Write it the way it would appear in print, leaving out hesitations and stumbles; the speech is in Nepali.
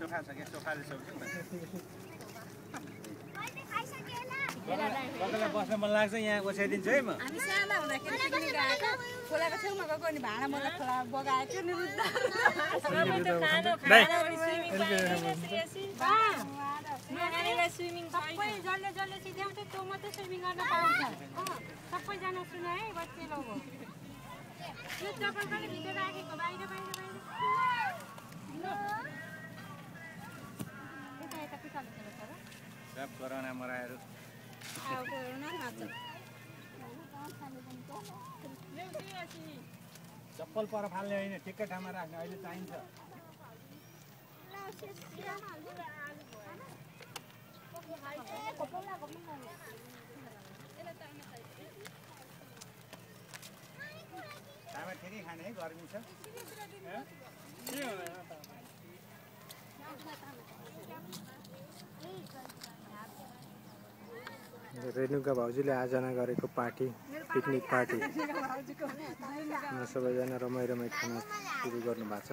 चोखा छ के चोखाले सब्जी बगलमा बस्न मन लाग्छ यहाँ बसाइदिन्छु है म हामी साना हुँदाखेरि पिकनिक गएको खोलाको छेउमा गएको अनि भाँडा मलाई खोला बगाएको नि स्विमिङ सबै जसले जसले सिध्याउँछ त्यो मात्रै स्विमिङ गर्न पाउँछ सबैजना सुन है बच्चे लोग हो यो चप्पल पनि भित्र राखेको बाहिर बाहिर बाहिर यता यता पिछाडि छ सब कोरोना मराहरू चप्पल पर फाल्ने होइन ठिक्कै ठाउँमा राख्ने अहिले चाहिन्छ खाना ठिकै खाने है गर्मी छ रेणुका भाउजूले आयोजना गरेको पार्टी पिकनिक पार्टी सबैजना रमाइ खाना सुरु गर्नु भएको छ।